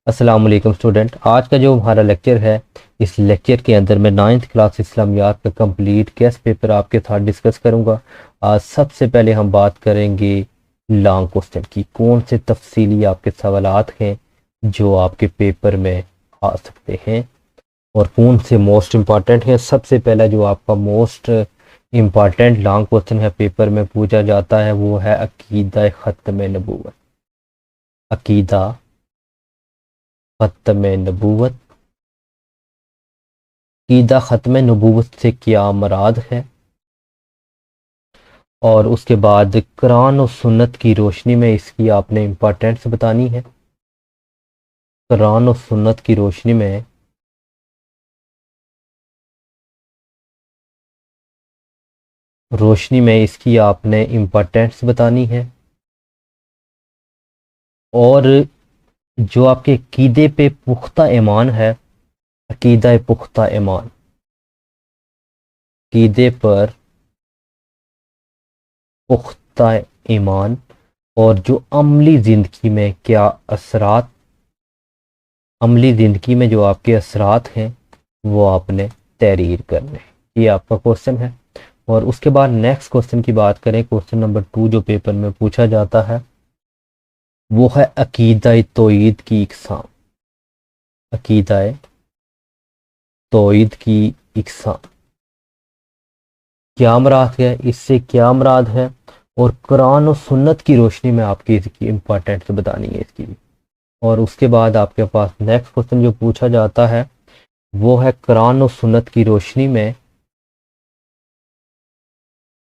السلام علیکم اسٹوڈنٹ، آج کا جو ہمارا لیکچر ہے اس لیکچر کے اندر میں 9th کلاس اسلامیات کا کمپلیٹ گیس پیپر آپ کے ساتھ ڈسکس کروں گا۔ آج سب سے پہلے ہم بات کریں گے لانگ کوسچن کی، کون سے تفصیلی آپ کے سوالات ہیں جو آپ کے پیپر میں آ سکتے ہیں اور کون سے موسٹ امپارٹنٹ ہیں۔ سب سے پہلا جو آپ کا موسٹ امپارٹنٹ لانگ کوسچن ہے پیپر میں پوچھا جاتا ہے وہ ہے عقیدہ ختم نبوت۔ عقیدہ ختم نبوت، عقیدہ ختم نبوت سے کیا مراد ہے، اور اس کے بعد قرآن و سنت کی روشنی میں اس کی آپ نے امپارٹینس بتانی ہے۔ قرآن و سنت کی روشنی میں اس کی آپ نے امپارٹینس بتانی ہے، اور جو آپ کے عقیدے پہ پختہ ایمان ہے، عقیدہ پختہ ایمان، عقیدے پر پختہ ایمان اور جو عملی زندگی میں کیا اثرات، عملی زندگی میں جو آپ کے اثرات ہیں وہ آپ نے تحریر کرنے، یہ آپ کا کوسچن ہے۔ اور اس کے بعد نیکسٹ کوسچن کی بات کریں، کوسچن نمبر 2 جو پیپر میں پوچھا جاتا ہے وہ ہے عقیدہ توحید کی اقسام۔ عقیدہ توحید کی اقسام کیا مراد ہے، اس سے کیا مراد ہے، اور قرآن و سنت کی روشنی میں آپ کی اس کی امپارٹینس بتانی ہے اس کی بھی۔ اور اس کے بعد آپ کے پاس نیکسٹ کوسچن جو پوچھا جاتا ہے وہ ہے قرآن و سنت کی روشنی میں،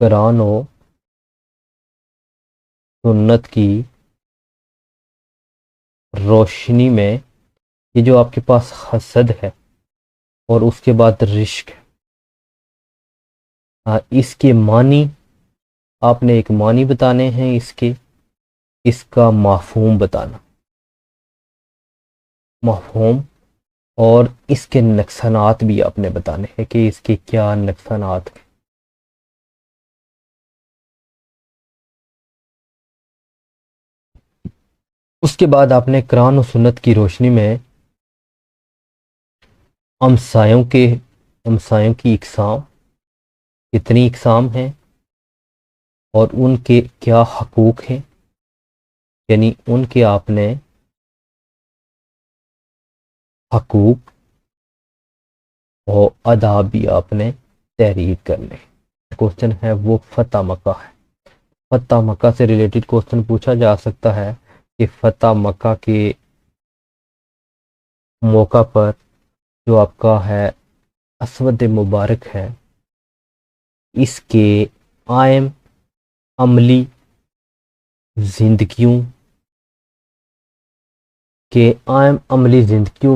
قرآن و سنت کی روشنی میں یہ جو آپ کے پاس حسد ہے اور اس کے بعد رشک ہے، اس کے معنی آپ نے ایک معنی بتانے ہیں، اس کا مفہوم بتانا، مفہوم، اور اس کے نقصانات بھی آپ نے بتانے ہیں کہ اس کے کیا نقصانات ہیں۔ اس کے بعد آپ نے قرآن و سنت کی روشنی میں ہمسایوں کی اقسام، کتنی اقسام ہیں اور ان کے کیا حقوق ہیں، یعنی ان کے آپ نے حقوق اور آداب بھی آپ نے تحریر کرنے۔ کوسچن ہے وہ فتح مکہ ہے۔ فتح مکہ سے ریلیٹڈ کوسچن پوچھا جا سکتا ہے کہ فتح مکہ کے موقع پر جو آپ کا ہے اسود مبارک ہے، اس کے قائم عملی زندگیوں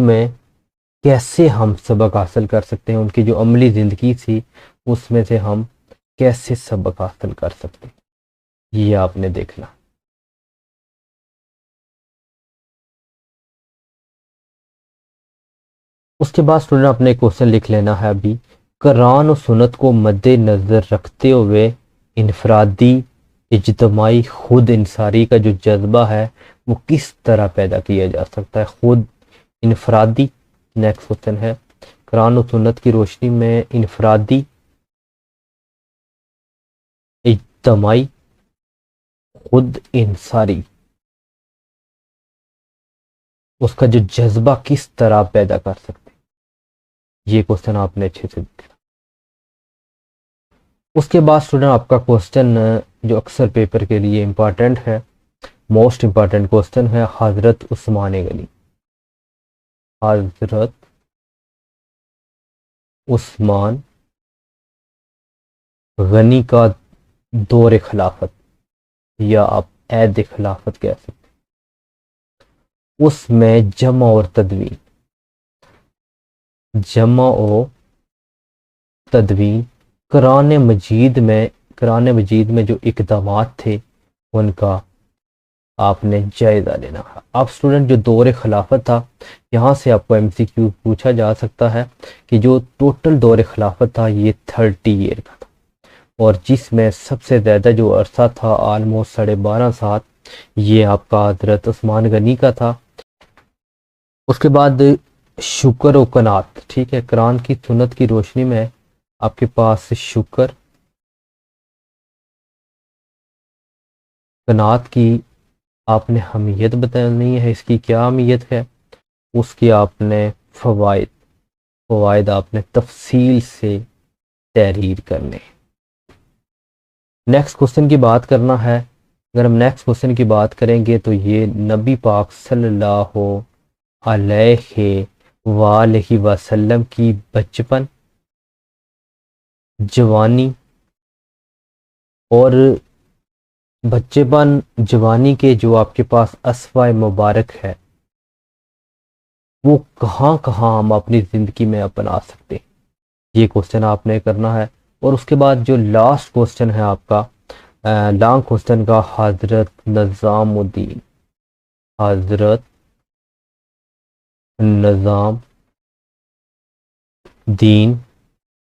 میں کیسے ہم سبق حاصل کر سکتے ہیں، ان کی جو عملی زندگی تھی اس میں سے ہم کیسے سبق حاصل کر سکتے ہیں، یہ آپ نے دیکھنا۔ اس کے بعد اسٹوڈنٹ اپنے کوسچن لکھ لینا ہے ابھی، قرآن و سنت کو مد نظر رکھتے ہوئے انفرادی اجتماعی خود انحصاری کا جو جذبہ ہے وہ کس طرح پیدا کیا جا سکتا ہے۔ خود انفرادی، نیکسٹ کوسچن ہے، قرآن و سنت کی روشنی میں انفرادی اجتماعی خود انحصاری، اس کا جو جذبہ کس طرح پیدا کر سکتے، یہ کوسچن آپ نے اچھے سے دیکھنا۔ اس کے بعد اسٹوڈنٹ آپ کا کوسچن جو اکثر پیپر کے لیے امپارٹنٹ ہے، موسٹ امپارٹنٹ کوسچن ہے، حضرت عثمان غنی۔ حضرت عثمان غنی کا دور خلافت، یا آپ عہد خلافت کہہ سکتے، اس میں جمع اور تدوین قرآن مجید میں جو اقدامات تھے ان کا آپ نے جائزہ لینا ہے۔ اب اسٹوڈنٹ جو دور خلافت تھا، یہاں سے آپ کو MCQ پوچھا جا سکتا ہے کہ جو ٹوٹل دور خلافت تھا یہ 30 ایئر کا تھا، اور جس میں سب سے زیادہ جو عرصہ تھا آلموسٹ 12.5 سال، یہ آپ کا حضرت عثمان غنی کا تھا۔ اس کے بعد شکر و قنات، ٹھیک ہے، قرآن کی سنت کی روشنی میں آپ کے پاس شکر قنات کی آپ نے اہمیت بتانی ہے، اس کی کیا اہمیت ہے، اس کی آپ نے فوائد آپ نے تفصیل سے تحریر کرنے۔ نیکسٹ کوشچن کی بات کرنا ہے، اگر ہم نیکسٹ کوشچن کی بات کریں گے تو یہ نبی پاک صلی اللہ علیہ وآلہ وسلم کی بچپن، جوانی اور بچپن جوانی کے جو آپ کے پاس اسوائے مبارک ہے وہ کہاں کہاں ہم اپنی زندگی میں اپنا سکتے ہیں، یہ کوشچن آپ نے کرنا ہے۔ اور اس کے بعد جو لاسٹ کوشچن ہے آپ کا لانگ کوشچن کا، حضرت نظام الدین، حضرت نظام دین،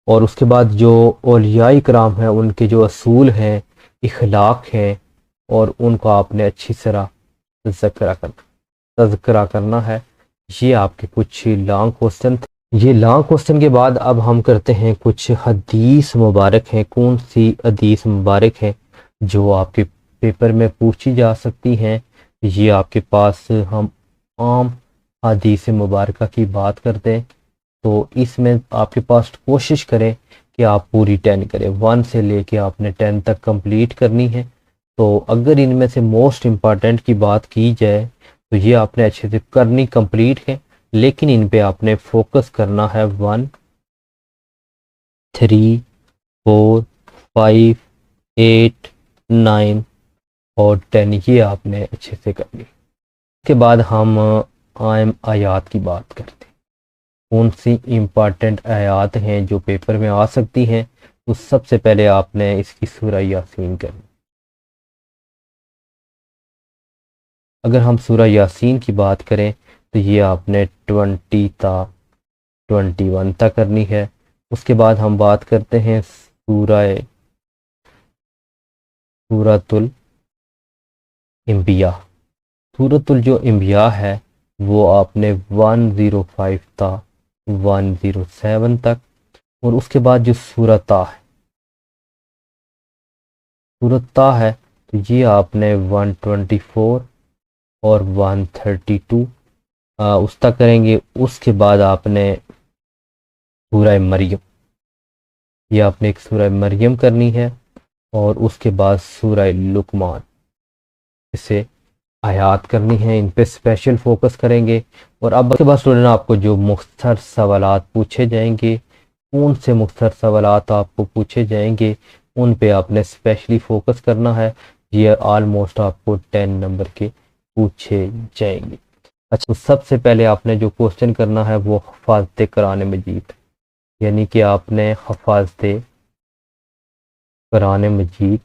اور اس کے بعد جو اولیاء کرام ہیں ان کے جو اصول ہیں، اخلاق ہیں، اور ان کو آپ نے اچھی طرح تذکرہ کرنا ہے۔ یہ آپ کے کچھ لانگ کوشچن تھے۔ یہ لانگ کوشچن کے بعد اب ہم کرتے ہیں کچھ حدیث مبارک ہیں، کون سی حدیث مبارک ہیں جو آپ کے پیپر میں پوچھی جا سکتی ہیں۔ یہ آپ کے پاس ہم عام حدیث مبارکہ کی بات کرتے ہیں تو اس میں آپ کے پاس کوشش کریں کہ آپ پوری 10 کریں، 1 سے لے کے آپ نے 10 تک کمپلیٹ کرنی ہے۔ تو اگر ان میں سے موسٹ امپارٹنٹ کی بات کی جائے تو یہ آپ نے اچھے سے کرنی کمپلیٹ ہے، لیکن ان پہ آپ نے فوکس کرنا ہے 1 3 4 5 8 9 اور 10، یہ آپ نے اچھے سے کرنی۔ اس کے بعد ہم عام آیات کی بات کرتے ہیں، کون سی امپارٹنٹ آیات ہیں جو پیپر میں آ سکتی ہیں۔ تو سب سے پہلے آپ نے اس کی سورہ یاسین کرنی۔ اگر ہم سورہ یاسین کی بات کریں تو یہ آپ نے 20 تا 21 تک کرنی ہے۔ اس کے بعد ہم بات کرتے ہیں سورۃ الانبیاء۔ سورۃ جو انبیاء ہے وہ آپ نے 105 تا 107 تک، اور اس کے بعد جو سورۃ طٰ ہے، سورۃ طٰ ہے تو یہ آپ نے 124 اور 132 اس تک کریں گے۔ اس کے بعد آپ نے سورہ مریم، یہ آپ نے ایک سورہ مریم کرنی ہے، اور اس کے بعد سورہ لقمان، اسے آیات کرنی ہیں، ان پہ اسپیشل فوکس کریں گے۔ اور اب کے بعد اسٹوڈنٹ آپ کو جو مختصر سوالات پوچھے جائیں گے، کون سے مختصر سوالات آپ کو پوچھے جائیں گے ان پہ آپ نے اسپیشلی فوکس کرنا ہے۔ یہ آلموسٹ آپ کو 10 نمبر کے پوچھے جائیں گے۔ اچھا، تو سب سے پہلے آپ نے جو کوشچن کرنا ہے وہ حفاظت قرآن مجید، یعنی کہ آپ نے حفاظت قرآن مجید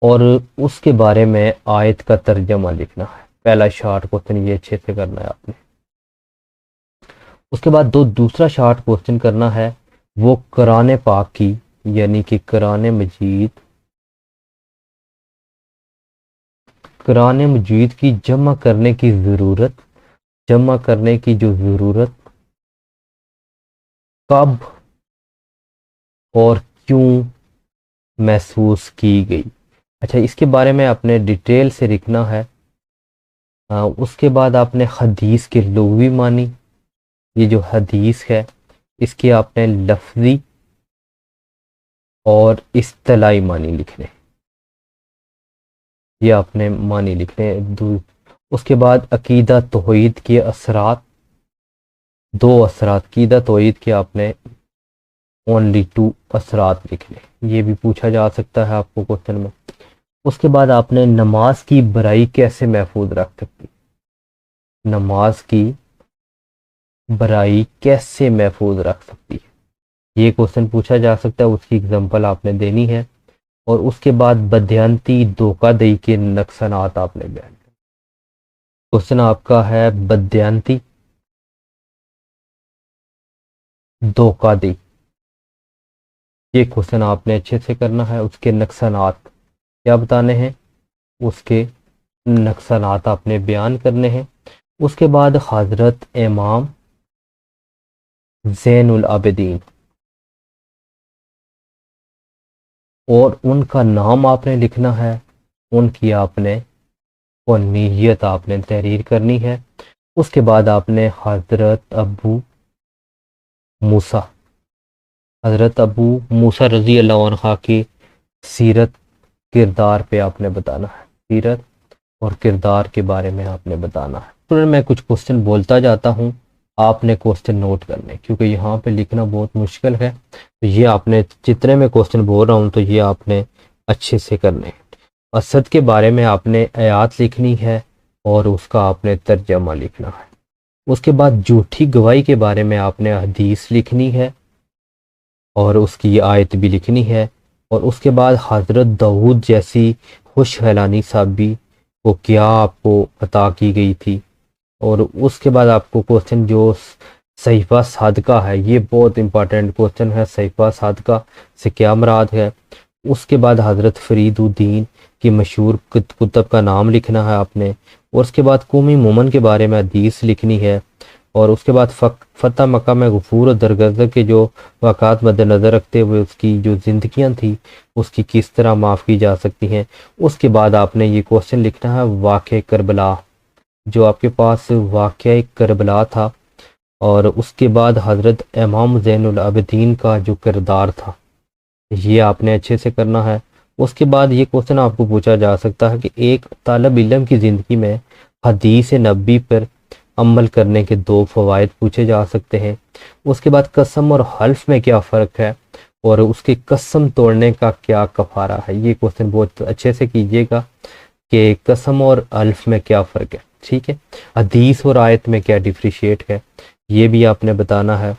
اور اس کے بارے میں آیت کا ترجمہ لکھنا ہے۔ پہلا شارٹ کوشچن یہ اچھے سے کرنا ہے آپ نے۔ اس کے بعد دوسرا شارٹ کوشچن کرنا ہے وہ قرآن پاک کی، یعنی کہ قرآن مجید کی جمع کرنے کی ضرورت کب اور کیوں محسوس کی گئی۔ اچھا، اس کے بارے میں آپ نے ڈیٹیل سے لکھنا ہے۔ اس کے بعد آپ نے حدیث کے لغوی معنی، یہ جو حدیث ہے اس کے آپ نے لفظی اور اصطلاحی معنی لکھنے، یہ آپ نے معنی لکھنے۔ اس کے بعد عقیدہ توحید کے اثرات، 2 اثرات، عقیدہ توحید کے آپ نے only 2 اثرات لکھنے، یہ بھی پوچھا جا سکتا ہے آپ کو کوشچن میں۔ اس کے بعد آپ نے نماز کی برائی کیسے محفوظ رکھ سکتی، نماز کی برائی کیسے محفوظ رکھ سکتی ہے، یہ کوشچن پوچھا جا سکتا ہے، اس کی اگزامپل آپ نے دینی ہے۔ اور اس کے بعد بدیانتی دھوکہ دہی کے نقصانات آپ نے بیان کرنے۔ کوشچن آپ کا ہے بدیانتی دھوکہ دہی، یہ کوشچن آپ نے اچھے سے کرنا ہے۔ اس کے نقصانات کیا بتانے ہیں، اس کے نقصانات آپ نے بیان کرنے ہیں۔ اس کے بعد حضرت امام زین العابدین، اور ان کا نام آپ نے لکھنا ہے، ان کی آپ نے نیت آپ نے تحریر کرنی ہے۔ اس کے بعد آپ نے حضرت ابو موسیٰ، حضرت ابو موسیٰ رضی اللہ عنہ کی سیرت کردار پہ آپ نے بتانا ہے، سیرت اور کردار کے بارے میں آپ نے بتانا ہے۔ تو میں کچھ کوسچن بولتا جاتا ہوں، آپ نے کوسچن نوٹ کرنے، کیونکہ یہاں پہ لکھنا بہت مشکل ہے، تو یہ آپ نے جتنے میں کوسچن بول رہا ہوں تو یہ آپ نے اچھے سے کرنے ہیں۔ اسد کے بارے میں آپ نے آیات لکھنی ہے اور اس کا آپ نے ترجمہ لکھنا ہے۔ اس کے بعد جھوٹی گواہی کے بارے میں آپ نے حدیث لکھنی ہے اور اس کی آیت بھی لکھنی ہے۔ اور اس کے بعد حضرت داؤد جیسی خوش حیرانی صحابی کو کیا آپ کو عطا کی گئی تھی۔ اور اس کے بعد آپ کو کوسچن جو صحیفہ صادقہ ہے، یہ بہت امپارٹنٹ کوسچن ہے، صحیفہ صادقہ سے کیا مراد ہے۔ اس کے بعد حضرت فرید الدین کی مشہور کتب کا نام لکھنا ہے آپ نے۔ اور اس کے بعد قومی مومن کے بارے میں حدیث لکھنی ہے۔ اور اس کے بعد فتح مکہ میں غفور و درگزر کے جو واقعات مد نظر رکھتے ہوئے اس کی جو زندگیاں تھیں اس کی کس طرح معاف کی جا سکتی ہیں۔ اس کے بعد آپ نے یہ کوسچن لکھنا ہے واقعہ کربلا، جو آپ کے پاس واقعہ کربلا تھا۔ اور اس کے بعد حضرت امام زین العابدین کا جو کردار تھا یہ آپ نے اچھے سے کرنا ہے۔ اس کے بعد یہ کوسچن آپ کو پوچھا جا سکتا ہے کہ ایک طالب علم کی زندگی میں حدیث نبی پر عمل کرنے کے 2 فوائد پوچھے جا سکتے ہیں۔ اس کے بعد قسم اور حلف میں کیا فرق ہے اور اس کے قسم توڑنے کا کیا کفارہ ہے۔ یہ کوسچن بہت اچھے سے کیجیے گا کہ قسم اور حلف میں کیا فرق ہے، ٹھیک ہے۔ حدیث اور آیت میں کیا ڈفریشیٹ ہے یہ بھی آپ نے بتانا ہے۔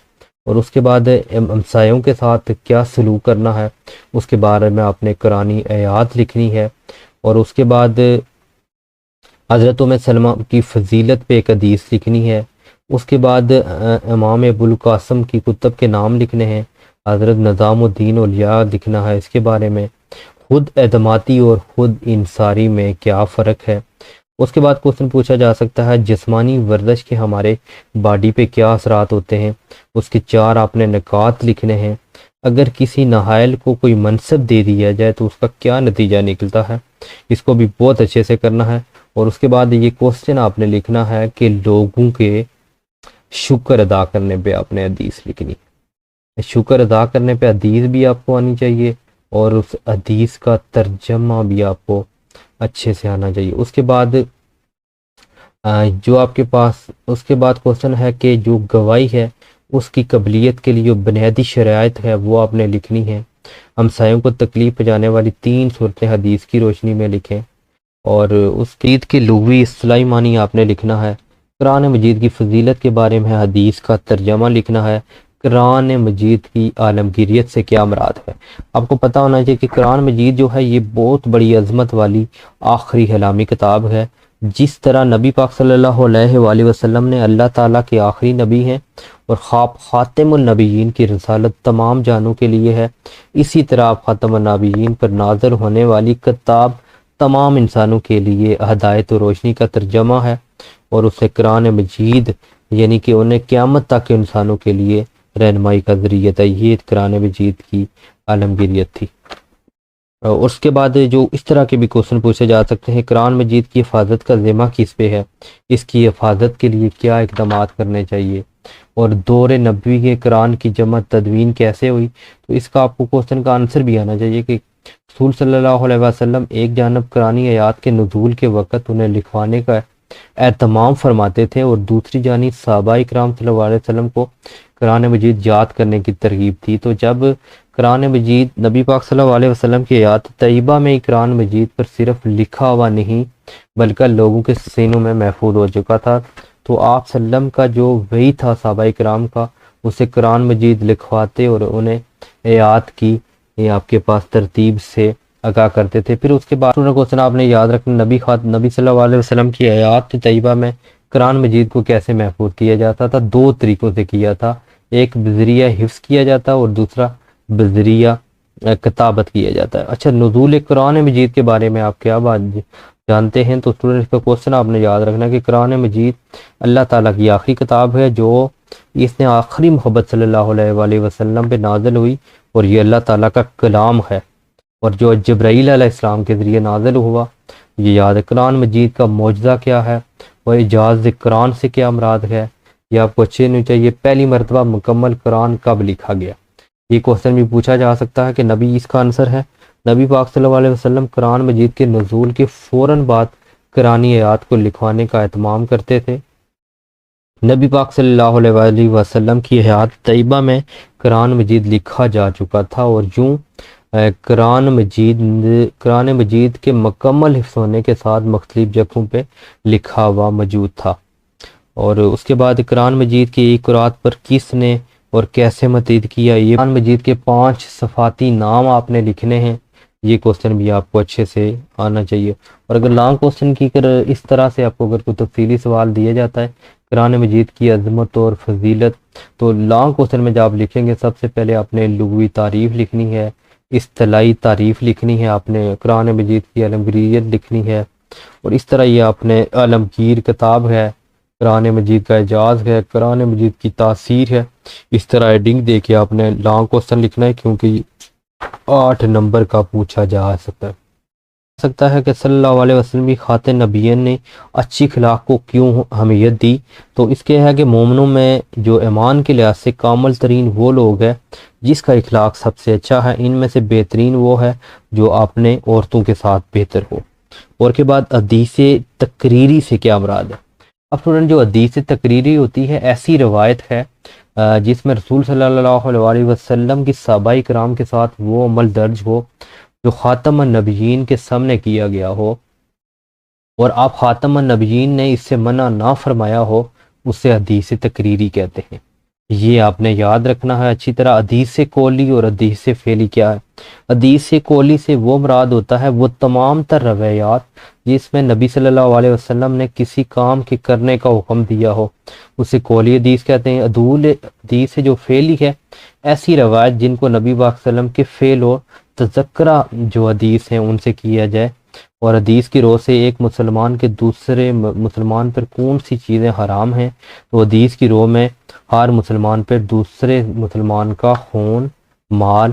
اور اس کے بعد ہمسایوں کے ساتھ کیا سلوک کرنا ہے اس کے بارے میں آپ نے قرآنی آیات لکھنی ہے۔ اور اس کے بعد حضرت ام سلمہ کی فضیلت پہ ایک حدیث لکھنی ہے۔ اس کے بعد امام ابو القاسم کی کتب کے نام لکھنے ہیں۔ حضرت نظام الدین اولیاء لکھنا ہے اس کے بارے میں۔ خود اعتمادی اور خود انصاری میں کیا فرق ہے۔ اس کے بعد کوسچن پوچھا جا سکتا ہے جسمانی ورزش کے ہمارے باڈی پہ کیا اثرات ہوتے ہیں، اس کے 4 آپ نے نکات لکھنے ہیں۔ اگر کسی نااہل کو کوئی منصب دے دیا جائے تو اس کا کیا نتیجہ نکلتا ہے، اس کو بھی بہت اچھے سے کرنا ہے۔ اور اس کے بعد یہ کوسچن آپ نے لکھنا ہے کہ لوگوں کے شکر ادا کرنے پہ آپ نے حدیث لکھنی ہے۔ شکر ادا کرنے پہ حدیث بھی آپ کو آنی چاہیے اور اس حدیث کا ترجمہ بھی آپ کو اچھے سے آنا چاہیے۔ اس کے بعد جو آپ کے پاس اس کے بعد کوسچن ہے کہ جو گواہی ہے اس کی قبولیت کے لیے جو بنیادی شرائط ہے وہ آپ نے لکھنی ہے۔ ہمسایوں کو تکلیف پہنچانے والی 3 صورتیں حدیث کی روشنی میں لکھیں۔ اور اس عید کے لغوی اصطلاحی معنی آپ نے لکھنا ہے۔ قرآن مجید کی فضیلت کے بارے میں حدیث کا ترجمہ لکھنا ہے۔ قرآن مجید کی عالمگیریت سے کیا مراد ہے۔ آپ کو پتہ ہونا چاہیے کہ قرآن مجید جو ہے یہ بہت بڑی عظمت والی آخری کلامی کتاب ہے۔ جس طرح نبی پاک صلی اللہ علیہ وآلہ وسلم نے اللہ تعالیٰ کے آخری نبی ہیں اور خاتم النبیین کی رسالت تمام جانوں کے لیے ہے، اسی طرح آپ خاتم النبیین پر نازل ہونے والی کتاب تمام انسانوں کے لیے ہدایت و روشنی کا ترجمہ ہے۔ اور اسے قرآن مجید یعنی کہ انہیں قیامت تک کے انسانوں کے لیے رہنمائی کا ذریعہ تھا۔ یہ قرآن مجید کی عالمگیریت تھی۔ اور اس کے بعد جو اس طرح کے بھی کوسچن پوچھے جا سکتے ہیں، قرآن مجید کی حفاظت کا ذمہ کس پہ ہے، اس کی حفاظت کے لیے کیا اقدامات کرنے چاہیے، اور دور نبوی کے قرآن کی جمع تدوین کیسے ہوئی۔ تو اس کا آپ کو کوسچن کا آنسر بھی آنا چاہیے کہ رسول صلی اللہ علیہ وسلم ایک جانب قرآنی آیات کے نزول کے وقت انہیں لکھوانے کا اہتمام فرماتے تھے اور دوسری جانب صحابہ کرام صلی اللہ علیہ وسلم کو قرآن مجید یاد کرنے کی ترغیب تھی۔ تو جب قرآن مجید نبی پاک صلی اللہ علیہ وسلم کی آیات طیبہ میں ہی قرآن مجید پر صرف لکھا ہوا نہیں بلکہ لوگوں کے سینوں میں محفوظ ہو چکا تھا، تو آپ صلی اللہ علیہ وسلم کا جو وحی تھا صحابہ کرام کا، اسے قرآن مجید لکھواتے اور انہیں آیات کی آپ کے پاس ترتیب سے آگاہ کرتے تھے۔ پھر اس کے بعد کوسچن آپ نے یاد رکھنا، نبی صلی اللہ علیہ وسلم کی آیات طیبہ میں قرآن مجید کو کیسے محفوظ کیا جاتا تھا۔ 2 طریقوں سے کیا تھا، ایک بذریعہ حفظ کیا جاتا اور دوسرا بذریعہ کتابت کیا جاتا ہے۔ اچھا، نزول قرآن مجید کے بارے میں آپ کیا جانتے ہیں تو اسٹوڈنٹ اس کا کوشچن آپ نے یاد رکھنا ہے کہ قرآن مجید اللہ تعالیٰ کی آخری کتاب ہے جو اس نے آخری محبت صلی اللہ علیہ وآلہ وسلم پہ نازل ہوئی، اور یہ اللہ تعالیٰ کا کلام ہے، اور جو جبرائیل علیہ السلام کے ذریعے نازل ہوا۔ یہ یاد ہے قرآن مجید کا معجزہ کیا ہے، اور اعجاز قرآن سے کیا مراد ہے، یہ آپ کو اچھے نہیں چاہیے۔ پہلی مرتبہ مکمل قرآن کب لکھا گیا، یہ کوشچن بھی پوچھا جا سکتا ہے کہ نبی اس کا آنسر ہے۔ نبی پاک صلی اللہ علیہ وسلم قرآن مجید کے نزول کے فوراً بعد قرآنی آیات کو لکھوانے کا اہتمام کرتے تھے۔ نبی پاک صلی اللہ علیہ وآلہ وسلم کی حیات طیبہ میں قرآن مجید لکھا جا چکا تھا، اور یوں قرآن مجید کے مکمل حفظ ہونے کے ساتھ مختلف جگہوں پہ لکھا ہوا موجود تھا۔ اور اس کے بعد قرآن مجید کی ایک قرات پر کس نے اور کیسے متعید کیا، یہ قرآن مجید کے 5 صفاتی نام آپ نے لکھنے ہیں، یہ کوشچن بھی آپ کو اچھے سے آنا چاہیے۔ اور اگر لانگ کوشچن کی اس طرح سے آپ کو اگر کوئی تفصیلی سوال دیا جاتا ہے قرآن مجید کی عظمت اور فضیلت، تو لانگ کوشچن میں جب آپ لکھیں گے سب سے پہلے آپ نے لغوی تعریف لکھنی ہے، اصطلاحی تعریف لکھنی ہے، آپ نے قرآن مجید کی علمگیریت لکھنی ہے، اور اس طرح یہ آپ نے علمگیر کتاب ہے، قرآن مجید کا اعجاز ہے، قرآن مجید کی تاثیر ہے، اس طرح ایڈنگ دے کے آپ نے لانگ کوشچن لکھنا ہے، کیونکہ 8 نمبر کا پوچھا جا سکتا ہے کہ صلی اللہ علیہ وسلم کی خاتم نبیین نے اچھی اخلاق کو کیوں اہمیت دی، تو اس کے ہے کہ مومنوں میں جو ایمان کے لحاظ سے کامل ترین وہ لوگ ہیں جس کا اخلاق سب سے اچھا ہے، ان میں سے بہترین وہ ہے جو اپنے عورتوں کے ساتھ بہتر ہو۔ اور کے بعد حدیث تقریری سے کیا مراد ہے؟ اب اسٹوڈنٹ جو حدیث تقریری ہوتی ہے ایسی روایت ہے جس میں رسول صلی اللہ علیہ وسلم کی صحابہ کرام کے ساتھ وہ عمل درج ہو جو خاتم النبیین کے سامنے کیا گیا ہو، اور آپ خاتم النبیین نے اس سے منع نہ فرمایا ہو، اسے حدیث تقریری کہتے ہیں۔ یہ آپ نے یاد رکھنا ہے اچھی طرح۔ حدیث قولی اور حدیث فعلی کیا ہے؟ حدیث قولی سے وہ مراد ہوتا ہے وہ تمام تر روایات جس میں نبی صلی اللہ علیہ وسلم نے کسی کام کے کرنے کا حکم دیا ہو، اسے قولی حدیث کہتے ہیں۔ عدول حدیث جو فعلی ہے ایسی روایت جن کو نبی پاک صلی اللہ علیہ وسلم کے فعل اور تذکرہ جو حدیث ہیں ان سے کیا جائے۔ اور حدیث کی روح سے ایک مسلمان کے دوسرے مسلمان پر کون سی چیزیں حرام ہیں، تو حدیث کی روح میں ہر مسلمان پر دوسرے مسلمان کا خون، مال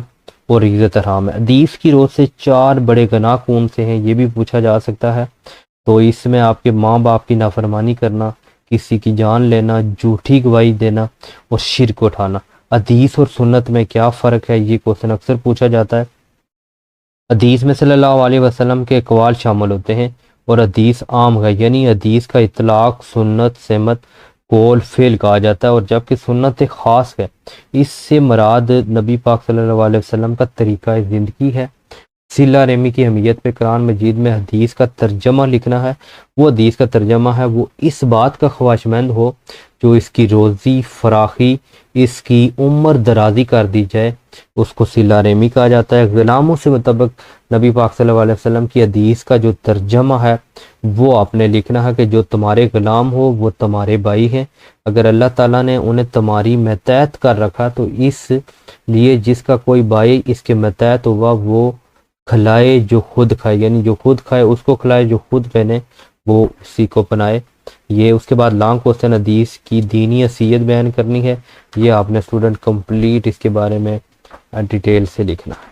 اور عزت حرام ہے۔ حدیث کی روح سے 4 بڑے گناہ کون سے ہیں یہ بھی پوچھا جا سکتا ہے، تو اس میں آپ کے ماں باپ کی نافرمانی کرنا، کسی کی جان لینا، جھوٹی گواہی دینا اور شرک اٹھانا۔ حدیث اور سنت میں کیا فرق ہے، یہ کوشچن اکثر پوچھا جاتا ہے۔ حدیث میں صلی اللہ علیہ وسلم کے اقوال شامل ہوتے ہیں، اور حدیث عام ہے، یعنی حدیث کا اطلاق سنت، سمت، قول، فعل کہا جاتا ہے، اور جبکہ سنت خاص ہے، اس سے مراد نبی پاک صلی اللہ علیہ وسلم کا طریقہ زندگی ہے۔ صلہ رحمی کی اہمیت پہ قرآن مجید میں حدیث کا ترجمہ لکھنا ہے، وہ حدیث کا ترجمہ ہے وہ اس بات کا خواہشمند ہو جو اس کی روزی فراخی، اس کی عمر درازی کر دی جائے، اس کو صلہ رحمی کہا جاتا ہے۔ غلاموں سے مطابق نبی پاک صلی اللہ علیہ وسلم کی حدیث کا جو ترجمہ ہے وہ آپ نے لکھنا ہے کہ جو تمہارے غلام ہو وہ تمہارے بھائی ہیں، اگر اللہ تعالیٰ نے انہیں تمہاری متحد کر رکھا تو اس لیے جس کا کوئی بھائی اس کے متحد ہوا وہ کھلائے جو خود کھائے، یعنی جو خود کھائے اس کو کھلائے، جو خود پہنے وہ اسی کو پہنائے۔ یہ اس کے بعد لانگ کوشچن حدیث کی دینی حیثیت بیان کرنی ہے، یہ آپ نے اسٹوڈنٹ کمپلیٹ اس کے بارے میں ڈیٹیل سے لکھنا ہے۔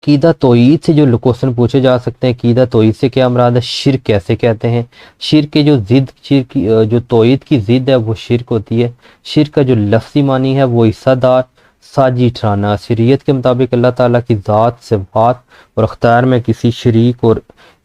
عقیدہ توحید سے جو کوشچن پوچھے جا سکتے ہیں، عقیدہ توحید سے کیا مراد ہے، شرک کیسے کہتے ہیں، شرک کے جو جو توحید کی ضد ہے وہ شرک ہوتی ہے۔ شرک کا جو لفظی معنی ہے وہ حصہ دار، ساجی ٹھہرانا۔ شریعت کے مطابق اللہ تعالیٰ کی ذات، صفات اور اختیار میں کسی شریک اور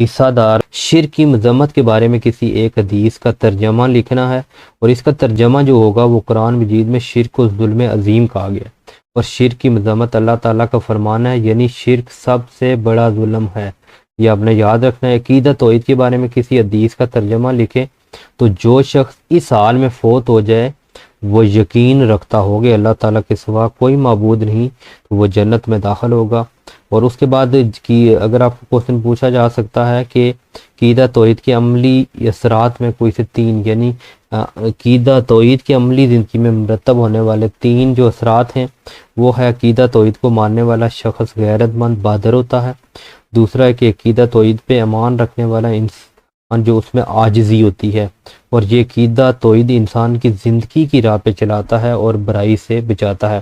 حصہ دار شرک کی مذمت کے بارے میں کسی ایک حدیث کا ترجمہ لکھنا ہے، اور اس کا ترجمہ جو ہوگا وہ قرآن مجید میں شرک کو ظلم عظیم کہا گیا، اور شرک کی مذمت اللہ تعالیٰ کا فرمان ہے، یعنی شرک سب سے بڑا ظلم ہے، یہ آپ نے یاد رکھنا ہے۔ عقیدہ توحید کے بارے میں کسی حدیث کا ترجمہ لکھیں تو جو شخص اس حال میں فوت ہو جائے وہ یقین رکھتا ہو کہ اللہ تعالیٰ کے سوا کوئی معبود نہیں تو وہ جنت میں داخل ہوگا۔ اور اس کے بعد کی اگر آپ کو کوشچن پوچھا جا سکتا ہے کہ عقیدہ توحید کے عملی اثرات میں کوئی سے 3، یعنی عقیدہ توحید کی عملی زندگی میں مرتب ہونے والے 3 جو اثرات ہیں وہ ہے عقیدہ توحید کو ماننے والا شخص غیرت مند بہادر ہوتا ہے، دوسرا ہے کہ عقیدہ توحید پہ ایمان رکھنے والا جو اس میں عاجزی ہوتی ہے، اور یہ عقیدہ توحید انسان کی زندگی کی راہ پہ چلاتا ہے اور برائی سے بچاتا ہے۔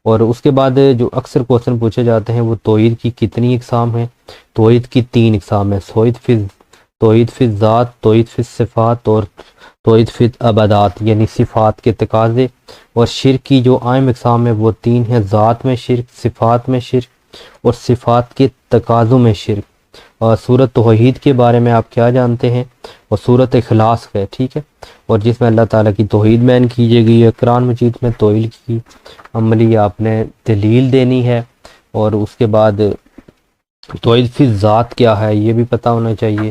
اور اس کے بعد جو اکثر کوشچن پوچھے جاتے ہیں وہ توحید کی کتنی اقسام ہیں؟ توحید کی 3 اقسام ہیں، توحید فی ذات، توحید فی صفات، اور توحید فی عبادات یعنی صفات کے تقاضے۔ اور شرک کی جو عام اقسام ہے وہ 3 ہیں، ذات میں شرک، صفات میں شرک، اور صفات کے تقاضوں میں شرک۔ اور سورۃ توحید کے بارے میں آپ کیا جانتے ہیں؟ اور سورۃ اخلاص ہے، ٹھیک ہے، اور جس میں اللہ تعالیٰ کی توحید بیان کیجیے گئی ہے۔ قرآن مجید میں توحید کی عملی آپ نے دلیل دینی ہے، اور اس کے بعد توحید فی ذات کیا ہے یہ بھی پتہ ہونا چاہیے۔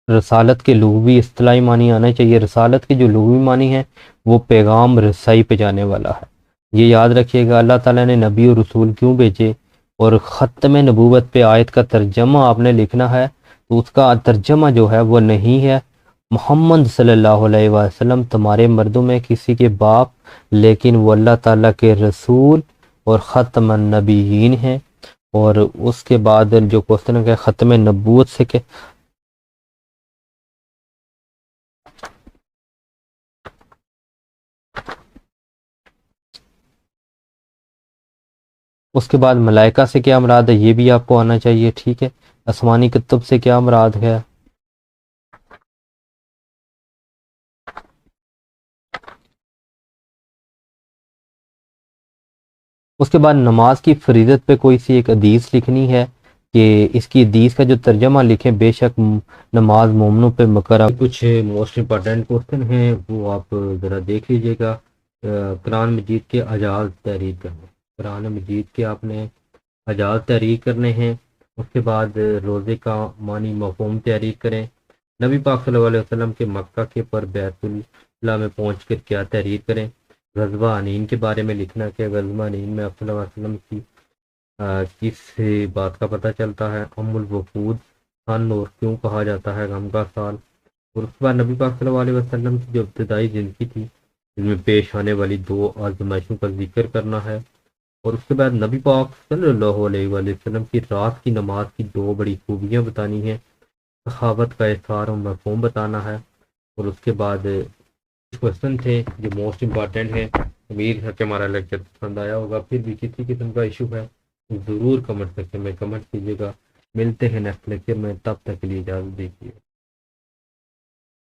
رسالت کے لغوی اصطلاحی معنی آنا چاہیے۔ رسالت کے جو لغوی معنی ہیں وہ پیغام رسائی پہ جانے والا ہے، یہ یاد رکھیے گا۔ اللہ تعالیٰ نے نبی اور رسول کیوں بھیجے؟ اور ختم نبوت پہ آیت کا ترجمہ آپ نے لکھنا ہے، تو اس کا ترجمہ جو ہے وہ نہیں ہے محمد صلی اللہ علیہ وسلم تمہارے مردوں میں کسی کے باپ، لیکن وہ اللہ تعالیٰ کے رسول اور ختم النبیین ہیں۔ اور اس کے بعد جو کوشچن ہے ختم نبوت سے کہ اس کے بعد ملائکہ سے کیا مراد ہے یہ بھی آپ کو آنا چاہیے، ٹھیک ہے۔ آسمانی کتب سے کیا مراد ہے؟ اس کے بعد نماز کی فریضت پہ کوئی سی ایک حدیث لکھنی ہے کہ اس کی حدیث کا جو ترجمہ لکھیں، بے شک نماز مومنوں پہ مقرر۔ کچھ موسٹ امپورٹنٹ کوشچن ہیں وہ آپ ذرا دیکھ لیجئے گا۔ قرآن مجید کے اعجاز تحریر کرنے، قرآن مجید کے آپ نے اعجاز تحریر کرنے ہیں۔ اس کے بعد روزے کا معنی مفہوم تحریر کریں۔ نبی پاک صلی اللہ علیہ وسلم کے مکہ کے پر بیت اللہ میں پہنچ کر کیا تحریر کریں۔ غزوہ حنین کے بارے میں لکھنا کہ غزوہ حنین میں آپ صلی اللہ علیہ وسلم کی کس بات کا پتہ چلتا ہے۔ ام الوفود سن اور کیوں کہا جاتا ہے غم کا سال۔ اور اس کے بعد نبی پاک صلی اللہ علیہ وسلم کی جو ابتدائی زندگی تھی جن میں پیش آنے والی 2 آزمائشوں کا ذکر کرنا ہے۔ اور اس کے بعد نبی پاک صلی اللہ علیہ وآلہ وسلم کی رات کی نماز کی 2 بڑی خوبیاں بتانی ہیں، سخاوت کا اظہار اور مفہوم بتانا ہے۔ اور اس کے بعد کوشچن تھے جو موسٹ امپارٹنٹ ہیں۔ امید ہے کہ ہمارا لیکچر پسند آیا ہوگا۔ پھر بھی کسی قسم کا ایشو ہے ضرور کمنٹ سیکشن میں کمنٹ کیجیے گا۔ ملتے ہیں نیکسٹ لیکچر میں، تب تک کے لیے اجازت دیجیے۔